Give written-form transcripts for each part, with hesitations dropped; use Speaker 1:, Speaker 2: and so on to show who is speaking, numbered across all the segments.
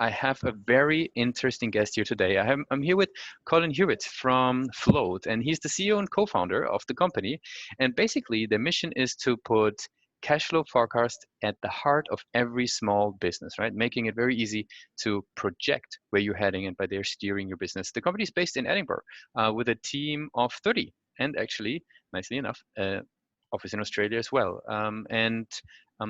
Speaker 1: I have a very interesting guest here today. I'm here with Colin Hewitt from Float, and he's the CEO and co-founder of the company. And basically, the mission is to put cash flow forecast at the heart of every small business, right? Making it very easy to project where you're heading and by there steering your business. The company is based in Edinburgh with a team of 30, and actually, nicely enough, office in Australia as well. And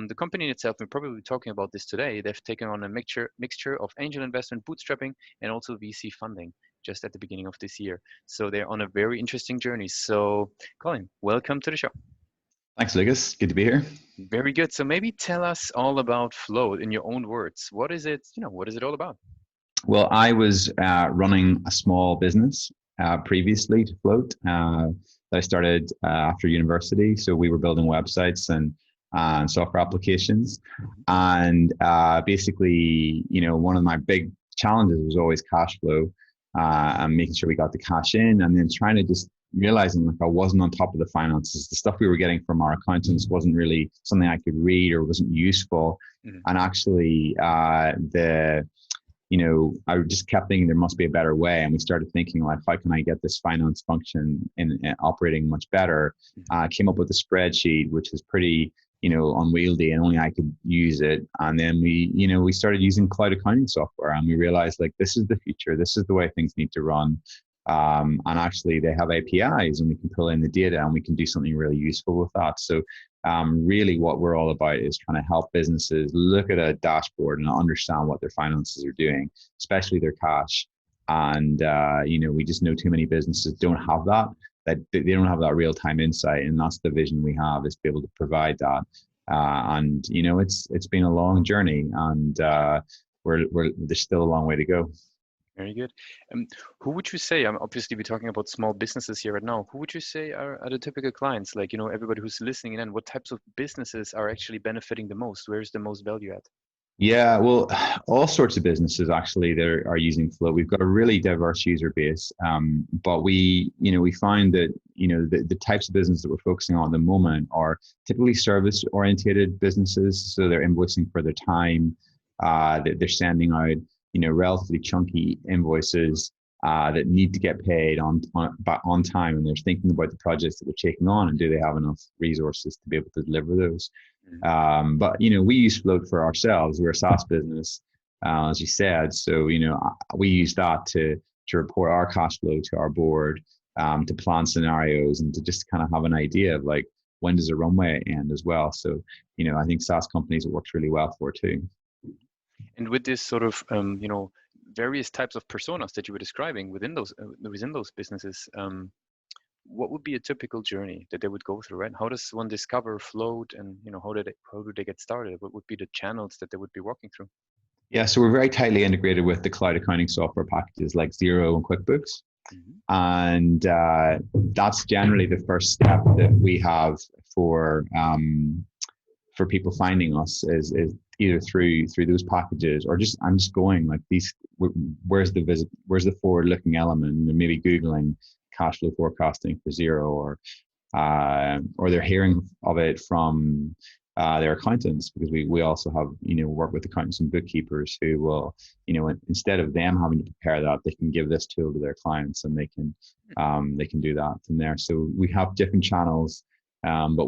Speaker 1: the company itself, we're probably talking about this today, they've taken on a mixture of angel investment, bootstrapping, and also VC funding just at the beginning of this year. So they're on a very interesting journey. So Colin, welcome to the show.
Speaker 2: Thanks, Lucas. Good to be here.
Speaker 1: Very good. So maybe tell us all about Float in your own words. What is it? What is it all about?
Speaker 2: Well, I was running a small business previously to Float that I started after university. So we were building websites and software applications. And basically, one of my big challenges was always cash flow and making sure we got the cash in, and then trying to just realizing like I wasn't on top of the finances. The stuff we were getting from our accountants wasn't really something I could read or wasn't useful. And actually I just kept thinking there must be a better way. And we started thinking like, how can I get this finance function in operating much better? Came up with a spreadsheet, which is pretty, unwieldy, and only I could use it. And then we started using cloud accounting software, and we realized like, this is the future. This is the way things need to run. And actually they have APIs and we can pull in the data and we can do something really useful with that. So really what we're all about is trying to help businesses look at a dashboard and understand what their finances are doing, especially their cash. And, we just know too many businesses don't have that they don't have that real-time insight. And that's the vision we have, is to be able to provide that. It's been a long journey, and there's still a long way to go.
Speaker 1: Very good. Who would you say, obviously we're talking about small businesses here right now, who would you say are the typical clients? Like, everybody who's listening in, what types of businesses are actually benefiting the most? Where's the most value at?
Speaker 2: Yeah, well, all sorts of businesses actually that are using Float. We've got a really diverse user base, but we find that the types of business that we're focusing on at the moment are typically service-oriented businesses. So they're invoicing for their time, that they're sending out relatively chunky invoices that need to get paid on time, and they're thinking about the projects that they're taking on and do they have enough resources to be able to deliver those. But we use Float for ourselves. We're a SaaS business, as you said. So we use that to report our cash flow to our board, to plan scenarios, and to just kind of have an idea of like, when does a runway end as well. So I think SaaS companies it works really well for too.
Speaker 1: And with this sort of various types of personas that you were describing within those businesses, what would be a typical journey that they would go through, right? How does one discover Float, and how do they get started? What would be the channels that they would be walking through?
Speaker 2: Yeah, so we're very tightly integrated with the cloud accounting software packages like Xero and QuickBooks. And that's generally the first step that we have for people finding us is either through those packages, or I'm just going like these, where's the forward looking element, and maybe Googling cash flow forecasting for Xero, or they're hearing of it from their accountants, because we also have work with accountants and bookkeepers who will instead of them having to prepare that, they can give this tool to their clients, and they can do that from there. So we have different channels, but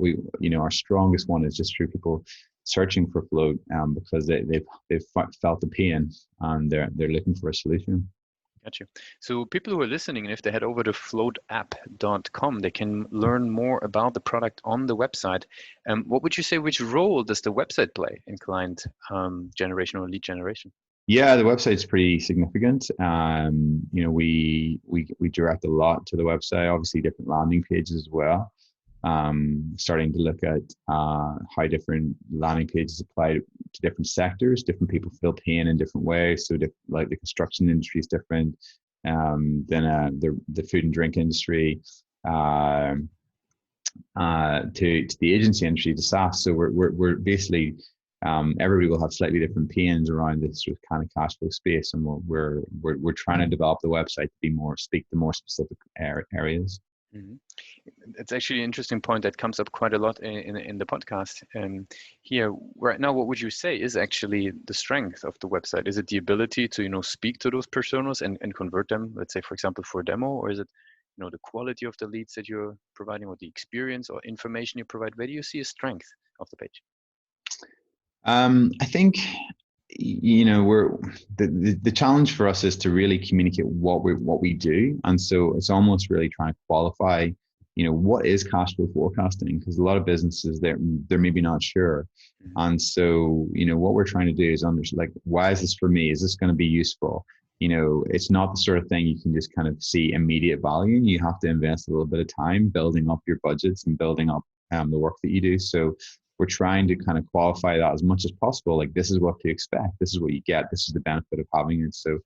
Speaker 2: our strongest one is just through people searching for Float, because they've felt the pain and they're looking for a solution.
Speaker 1: Gotcha. So people who are listening, if they head over to floatapp.com, they can learn more about the product on the website. What would you say, which role does the website play in client generation or lead generation?
Speaker 2: Yeah, the website's pretty significant. We direct a lot to the website, obviously different landing pages as well. Starting to look at how different landing pages apply to different sectors. Different people feel pain in different ways. So like the construction industry is different than the food and drink industry, to the agency industry, to SaaS. So we're basically everybody will have slightly different pains around this sort of kind of cash flow space, and we're trying to develop the website to speak to more specific areas.
Speaker 1: Mhm. It's actually an interesting point that comes up quite a lot in the podcast. Here, right now, what would you say is actually the strength of the website? Is it the ability to, speak to those personas and convert them, let's say, for example, for a demo, or is it, the quality of the leads that you're providing, or the experience or information you provide? Where do you see a strength of the page?
Speaker 2: I think we're the challenge for us is to really communicate what we do, and so it's almost really trying to qualify what is cash flow forecasting, because a lot of businesses they're maybe not sure.
Speaker 1: Mhm.
Speaker 2: And so what we're trying to do is understand, like, why is this for me? Is this going to be useful? It's not the sort of thing you can just kind of see immediate value. You have to invest a little bit of time building up your budgets and building up the work that you do. So we're trying to kind of qualify that as much as possible. Like, this is what to expect. This is what you get. This is the benefit of having it. So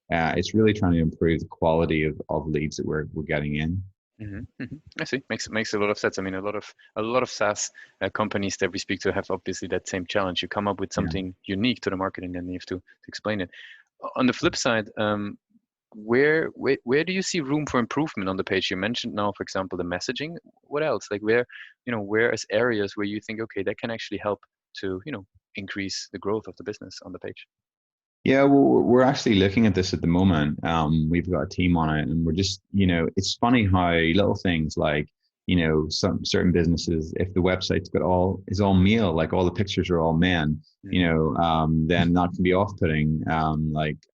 Speaker 2: it's really trying to improve the quality of leads that we're getting in.
Speaker 1: I see. Makes a lot of sense. I mean, a lot of SaaS companies that we speak to have obviously that same challenge. You come up with
Speaker 2: Yeah.
Speaker 1: something unique to the market, and then you have to explain it. On the flip side, where do you see room for improvement on the page? You mentioned now, for example, the messaging. What else? Like, where is areas where you think, okay, that can actually help to, increase the growth of the business on the page?
Speaker 2: Yeah, well, we're actually looking at this at the moment. We've got a team on it, and we're just, it's funny how little things like, some certain businesses, if the website's is all male, like all the pictures are all men, then that can be off-putting.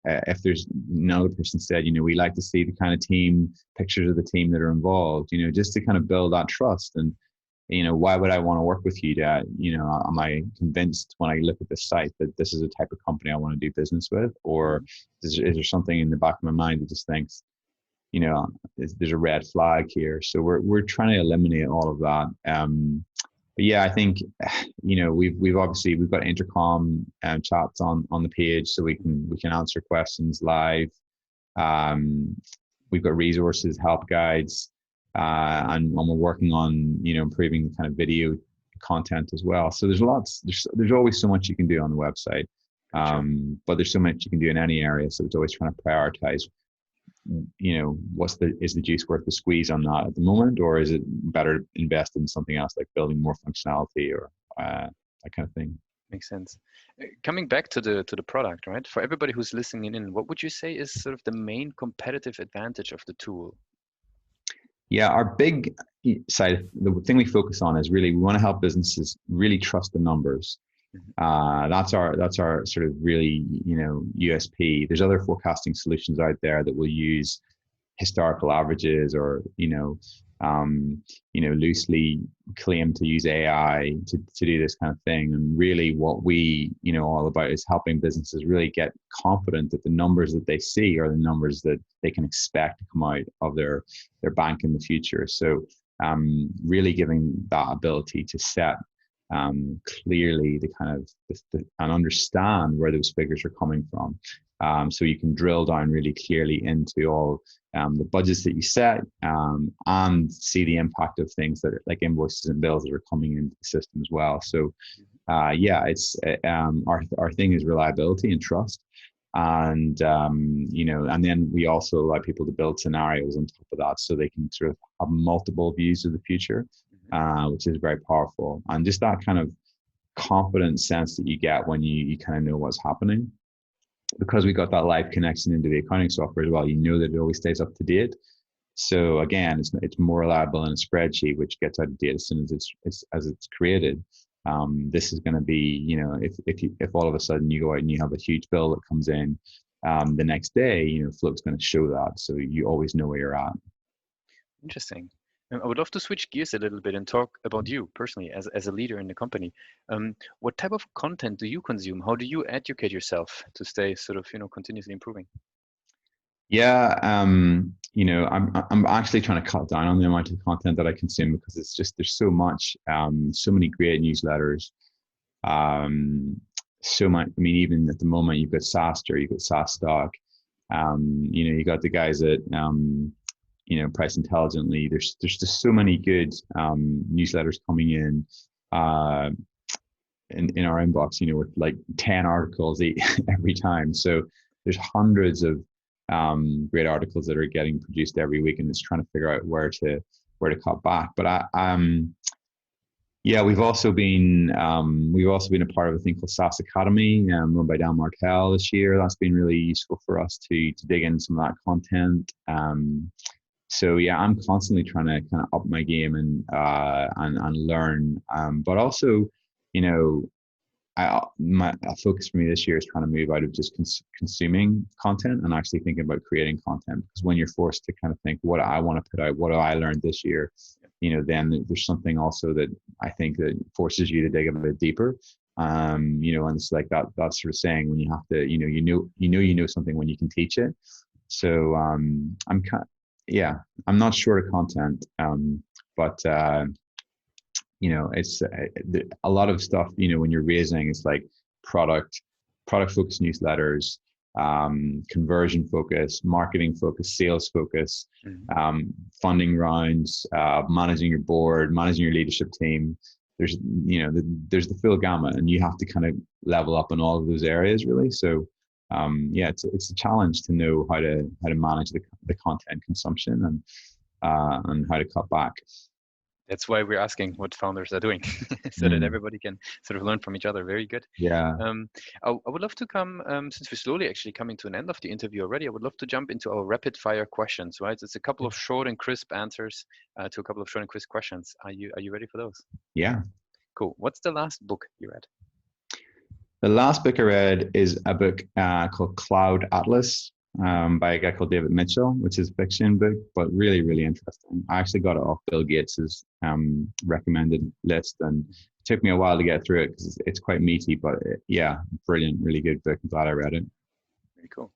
Speaker 2: If there's another person said, we like to see the kind of team pictures of the team that are involved, just to kind of build that trust. And why would I want to work with you, Dad? Am I convinced when I look at this site that this is the type of company I want to do business with? Or is there something in the back of my mind that just thinks, there's a red flag here? So we're trying to eliminate all of that. But yeah, I think, we've got intercom chats on the page, so we can answer questions live. We've got resources, help guides, and we're working on improving kind of video content as well. So there's lots. There's always so much you can do on the website,
Speaker 1: Sure.
Speaker 2: but there's so much you can do in any area. So it's always trying to prioritize. Is the juice worth the squeeze on that at the moment, or is it better invest in something else like building more functionality or that kind of thing?
Speaker 1: Makes sense. Coming back to the product, right? For everybody who's listening in, what would you say is sort of the main competitive advantage of the tool?
Speaker 2: Yeah, our big side, the thing we focus on is really we want to help businesses really trust the numbers. That's our sort of really USP. There's other forecasting solutions out there that will use historical averages or loosely claim to use AI to do this kind of thing. And really what we all about is helping businesses really get confident that the numbers that they see are the numbers that they can expect to come out of their bank in the future. So really giving that ability to set clearly the kind of and understand where those figures are coming from. So you can drill down really clearly into all the budgets that you set and see the impact of things that are like invoices and bills that are coming into the system as well. So it's our thing is reliability and trust. And and then we also allow people to build scenarios on top of that, so they can sort of have multiple views of the future, which is very powerful. And just that kind of confident sense that you get when you kind of know what's happening, because we got that live connection into the accounting software as well. That it always stays up to date. So again, it's more reliable in a spreadsheet, which gets out of date as soon as it's created. This is going to be, if all of a sudden you go out and you have a huge bill that comes in the next day, Float's going to show that, so you always know where you're at.
Speaker 1: Interesting. I would love to switch gears a little bit and talk about you personally as a leader in the company. What type of content do you consume? How do you educate yourself to stay sort of, continuously improving?
Speaker 2: Yeah, I'm actually trying to cut down on the amount of content that I consume, because it's just there's so much, so many great newsletters, so much. I mean, even at the moment, you've got SaaStr, you've got SaaS Stock, you got the guys at Price Intelligently. There's just so many good newsletters coming in our inbox, with like 10 articles every time. So there's hundreds of great articles that are getting produced every week, and it's trying to figure out where to where to cut back. But yeah, we've also been a part of a thing called SaaS Academy, run by Dan Martell this year. That's been really useful for us to dig into some of that content. So yeah, I'm constantly trying to kind of up my game and learn. But also, you know, a focus for me this year is trying to move out of just consuming content and actually thinking about creating content. Because when you're forced to kind of think, what do I want to put out? What do I learn this year? You know, then there's something also that I think that forces you to dig a bit deeper. You know, and it's like that sort of saying when you have to, you know something when you can teach it. So I'm I'm not short of content, but you know, it's a lot of stuff. You know, when you're raising, it's like product focused newsletters, conversion focus, marketing focus, sales focus, funding rounds, managing your board, managing your leadership team. There's there's the full gamut, and you have to kind of level up in all of those areas really. So yeah, it's a challenge to know how to manage the content consumption and how to cut back.
Speaker 1: That's why we're asking what founders are doing, so that everybody can sort of learn from each other. Very good.
Speaker 2: Yeah.
Speaker 1: I would love to come, since we're slowly actually coming to an end of the interview already, I would love to jump into our rapid fire questions, right? It's a couple of short and crisp answers to a couple of short and crisp questions. Are you ready for those?
Speaker 2: Yeah.
Speaker 1: Cool. What's the last book you read?
Speaker 2: The last book I read is a book called Cloud Atlas. By a guy called David Mitchell, which is a fiction book, but really, really interesting. I actually got it off Bill Gates's recommended list, and it took me a while to get through it because it's quite meaty, but yeah, brilliant, really good book. I'm glad I read it.
Speaker 1: Very cool.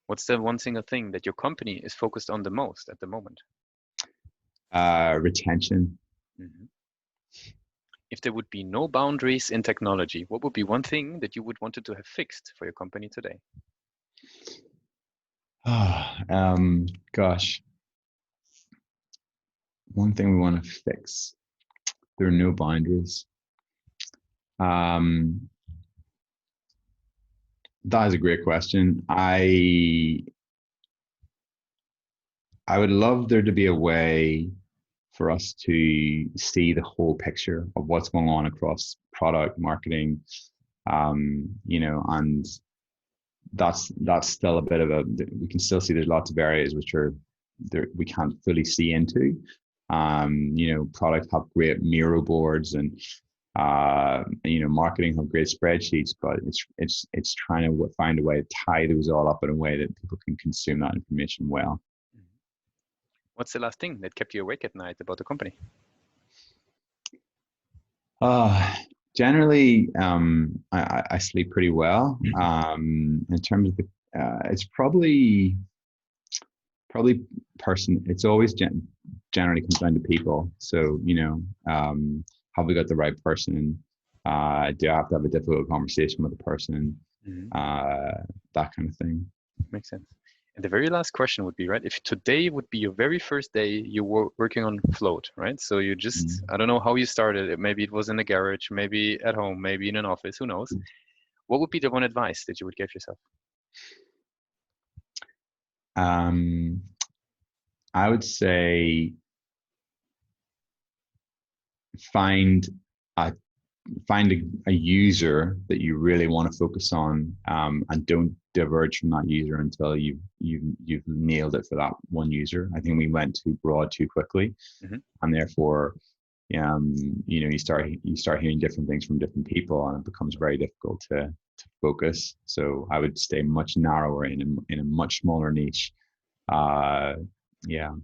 Speaker 1: What's the one single thing that your company is focused on the most at the moment?
Speaker 2: Retention.
Speaker 1: If there would be no boundaries in technology, what would be one thing that you would wanted to have fixed for your company today?
Speaker 2: Gosh. One thing we want to fix. There are no boundaries. That is a great question. I would love there to be a way for us to see the whole picture of what's going on across product marketing, you know, and that's still a bit of we can still see there's lots of areas which are there we can't fully see into. You know, product have great Miro boards and you know, marketing have great spreadsheets, but it's trying to find a way to tie those all up in a way that people can consume that information well.
Speaker 1: What's the last thing that kept you awake at night about the company?
Speaker 2: Generally, I sleep pretty well. In terms of it's probably person. It's always generally comes down to people. So, you know, have we got the right person? Do I have to have a difficult conversation with the person? That kind of thing.
Speaker 1: Makes sense. And the very last question would be, right, if today would be your very first day you were working on Float, right? So you just, I don't know how you started it. Maybe it was in the garage, maybe at home, maybe in an office, who knows? What would be the one advice that you would give yourself?
Speaker 2: I would say find a user that you really want to focus on, and don't diverge from that user until you've nailed it for that one user. I think we went too broad too quickly, and therefore, you know, you start hearing different things from different people, and it becomes very difficult to focus. So I would stay much narrower in a much smaller niche. Yeah.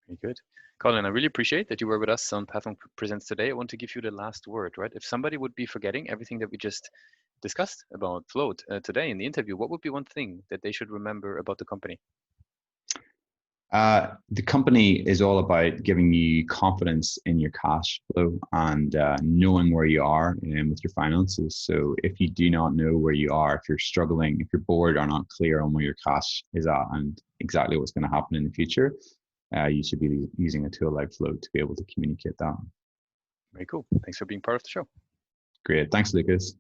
Speaker 1: Very good. Colin, I really appreciate that you were with us on Pathon Presents today. I want to give you the last word, right? If somebody would be forgetting everything that we just discussed about Float today in the interview, what would be one thing that they should remember about the company?
Speaker 2: The company is all about giving you confidence in your cash flow and knowing where you are with your finances. So if you do not know where you are, if you're struggling, if your board are not clear on where your cash is at and exactly what's going to happen in the future, you should be using a tool like Float to be able to communicate that.
Speaker 1: Very cool. Thanks for being part of the show.
Speaker 2: Great. Thanks, Lucas.